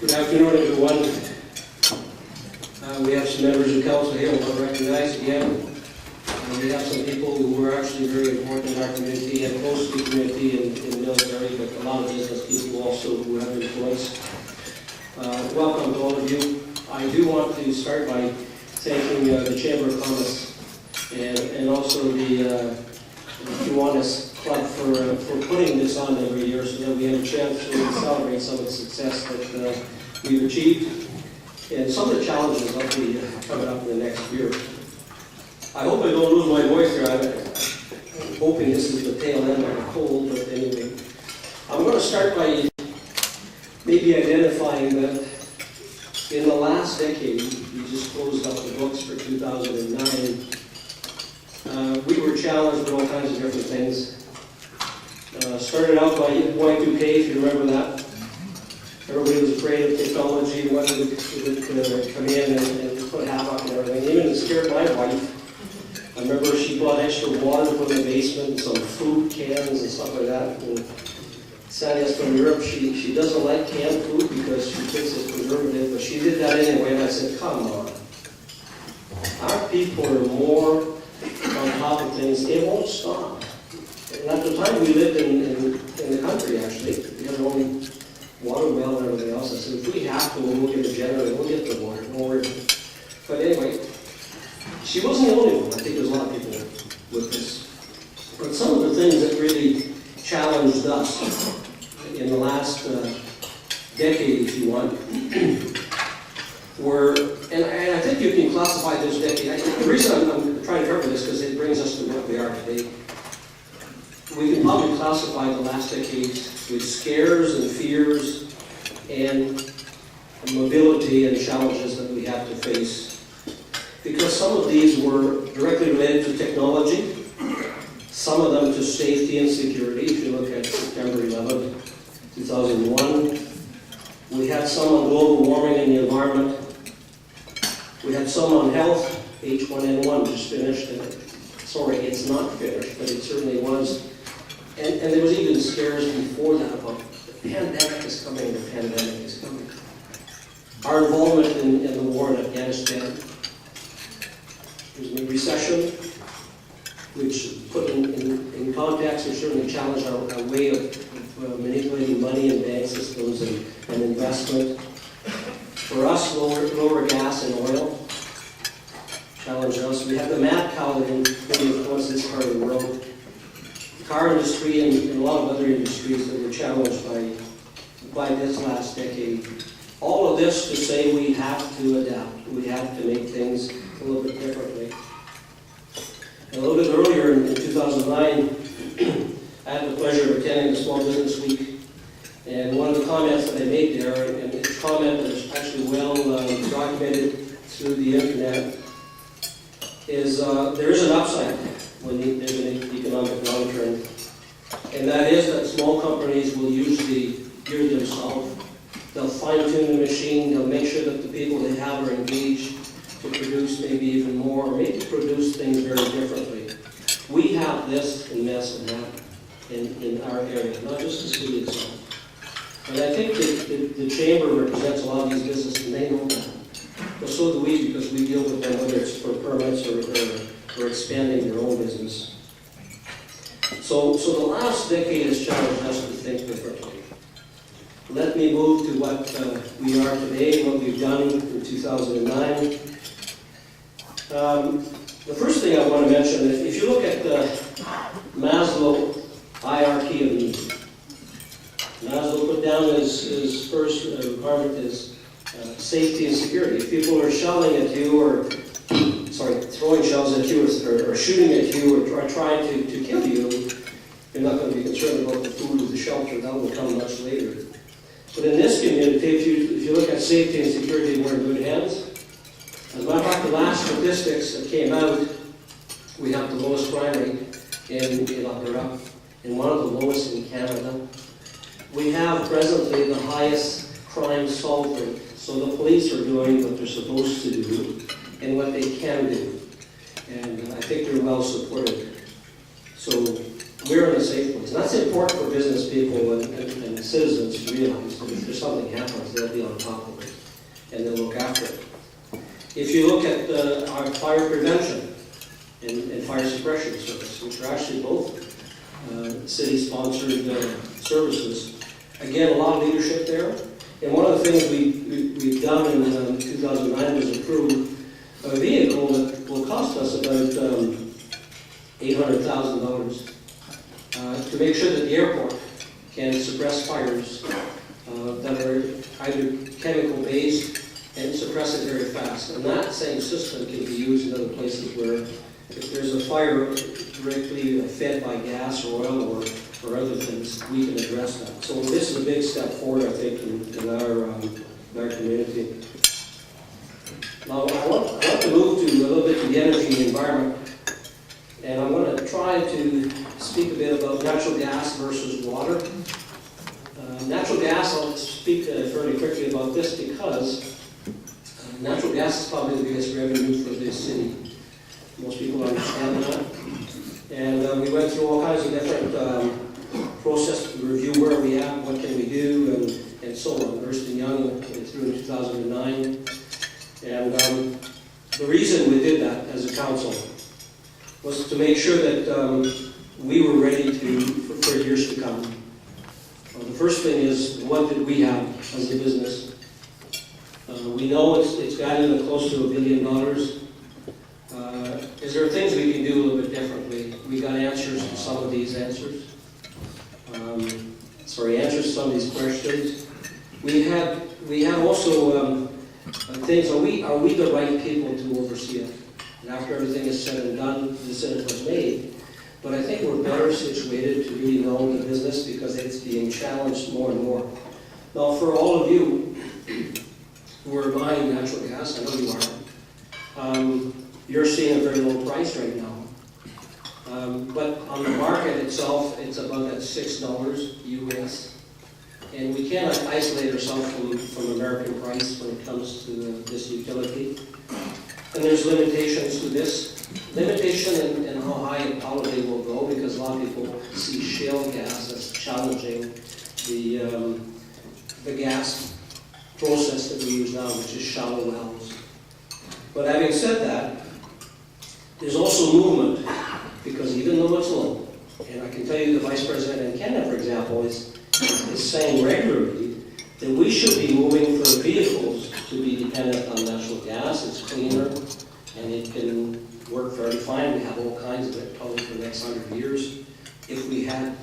Good afternoon, everyone. We have some members of council here I want to recognize again. We have some people who were actually very important in our community and close to the community in the military, but a lot of business people also who have influence. Welcome to all of you. I do want to start by thanking the Chamber of Commerce and also the Kiwanis Club for putting this on every year so that we have a chance to celebrate some of the success that we've achieved and some of the challenges that will be coming up in the next year. I hope I don't lose my voice here. I'm hoping this is the tail end of a cold, but anyway. I'm going to start by maybe identifying that in the last decade, we just closed out the books for 2009, we were challenged with all kinds of different things. Started out by Y2K, if you remember that. Everybody was afraid of technology, what would come in and put havoc and everything. Even it scared my wife. I remember she bought extra water to put in the basement, some food cans and stuff like that. And Sanya's from Europe, she doesn't like canned food because she thinks it's preservative, but she did that anyway, and I said, come on. Our people are more on top of things, it won't stop. And at the time we lived in the country, actually, we had our own water well and everything else. I said, if we have to, we'll get a generator, we'll get the water, don't worry. But anyway, she wasn't the only one. I think there's a lot of people with this. But some of the things that really challenged us in the last decade, if you want, were, and I think you can classify this decade. The reason I'm trying to cover this is because it brings us to what we are today. We can probably classify the last decade with scares and fears and mobility and challenges that we have to face. Because some of these were directly related to technology, some of them to safety and security. If you look at September 11, 2001, we had some on global warming and the environment. We had some on health. H1N1 just finished. Sorry, it's not finished, but it certainly was. And there was even scares before that about the pandemic is coming, the pandemic is coming. Our involvement in the war in Afghanistan. There's a recession, which put in context, it certainly challenged our way of manipulating money and bank systems and investment. For us, lower gas and oil challenged us. We had the mad cow that really influenced this part of the world. The car industry and a lot of other industries that were challenged by this last decade. All of this to say we have to adapt. We have to make things a little bit differently. And a little bit earlier in 2009, I had the pleasure of attending the Small Business Week. And one of the comments that I made there, and it's a comment that is actually well documented through the internet, is there is an upside when there's an economic downturn. And that is that small companies will usually gear themselves. They'll fine-tune the machine, they'll make sure that the people they have are engaged to produce maybe even more, or maybe produce things very differently. We have this and this and that in our area, not just the city itself. And I think that the Chamber represents a lot of these businesses, and they know that. But so do we, because we deal with them, whether it's for permits or expanding their own business. So the last decade has challenged us to think differently. Let me move to what we are today, what we've done in 2009. The first thing I want to mention is if you look at the Maslow hierarchy of needs, Maslow put down his first requirement is safety and security. If people are shelling at you or throwing shells at you or shooting at you or trying to kill you, you're not going to be concerned about the food or the shelter. That will come much later. But in this community, if you look at safety and security, we're in good hands. As a matter of fact, the last statistics that came out, we have the lowest crime rate in Alberta and one of the lowest in Canada. We have presently the highest crime solve rate. So the police are doing what they're supposed to do and what they can do. And I think they're well supported. So we're in a safe place. And that's important for business people and citizens to realize that if there's something happens, they'll be on top of it and they'll look after it. If you look at our fire prevention and fire suppression service, which are actually both city-sponsored services, again, a lot of leadership there. And one of the things we've done in 2009 was approve a vehicle that will cost us about $800,000 to make sure that the airport can suppress fires that are either chemical-based and suppress it very fast. And that same system can be used in other places where if there's a fire directly fed by gas or oil or other things, we can address that. So this is a big step forward, I think, in our community. Now, I want to move to a little bit to the energy and the environment. And I'm going to try to speak a bit about natural gas versus water. Natural gas, I'll speak fairly quickly about this because natural gas is probably the biggest revenue for this city. Most people understand that. And we went through all kinds of different process to review where we at, what can we do, and so on. Ernst & Young went through in 2009. And the reason we did that as a council was to make sure that we were ready for years to come. The first thing is, what did we have as a business? We know it's valued at close to $1 billion. Is there things we can do a little bit differently? We got answers to some of these answers. Answers to some of these questions. We have also things. Are we the right people to oversee it? And after everything is said and done, the decision was made. But I think we're better situated to really know the business because it's being challenged more and more. Now, for all of you who are buying natural gas, I know you are, you're seeing a very low price right now. But on the market itself, it's about at $6 US. And we cannot isolate ourselves from American price when it comes to this utility. And there's limitations to this. Limitation in how high it probably will go, because a lot of people see shale gas as challenging the gas process that we use now, which is shallow wells. But having said that, there's also movement, because even though it's low, and I can tell you the Vice President in Canada, for example, is saying regularly that we should be moving for vehicles to be dependent on natural gas. It's cleaner, and it can work very fine. We have all kinds of it probably for the next 100 years. If we had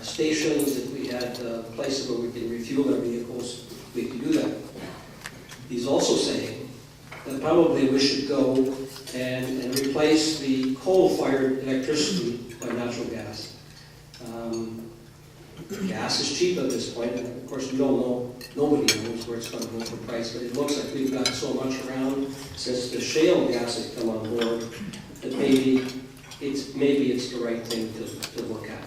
stations, if we had places where we can refuel our vehicles, we could do that. He's also saying that probably we should go and replace the coal-fired electricity by natural gas. Gas is cheap at this point, and of course we don't know, nobody knows where it's going to go for price, but it looks like we've got so much around since the shale gas has come on board that maybe it's the right thing to look at.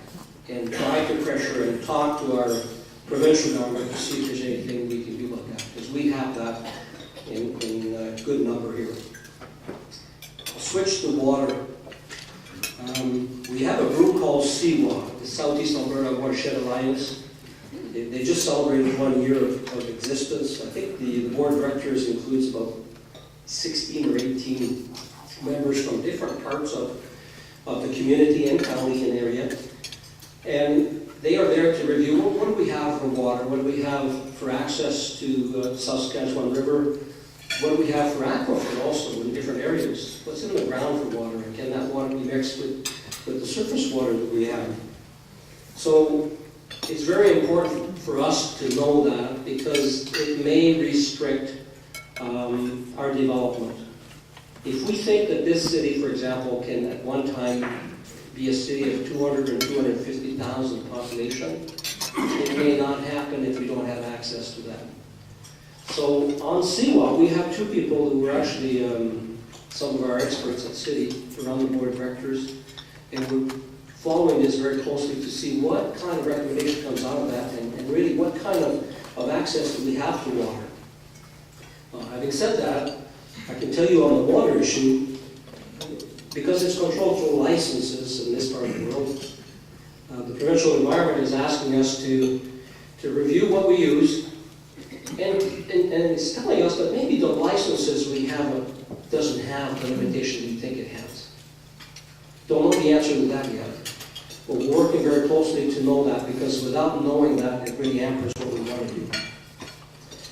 And try to pressure and talk to our provincial government to see if there's anything we can do about that, because we have that in good number here. I'll switch to water. We have a group called CWA, the Southeast Alberta Watershed Alliance. They just celebrated 1 year of existence. I think the board of directors includes about 16 or 18 members from different parts of the community and county and area. And they are there to review what do we have for water, what do we have for access to the South Saskatchewan River, what do we have for aquifer also in different areas, what's in the ground for water, and can that water be mixed with the surface water that we have. So it's very important for us to know that, because it may restrict our development. If we think that this city, for example, can at one time be a city of 200 and 250,000 population, it may not happen if we don't have access to that. So on CWA, we have two people who are actually some of our experts at City around the board of directors, and we're following this very closely to see what kind of recommendation comes out of that, and really what kind of access do we have to water. Having said that, I can tell you on the water issue, because it's controlled through licenses in this part of the world, The provincial environment is asking us to review what we use, and it's telling us that maybe the licenses we have doesn't have the limitation we think it has. Don't know the answer to that yet. But we're working very closely to know that, because without knowing that, it really hampers what we want to do.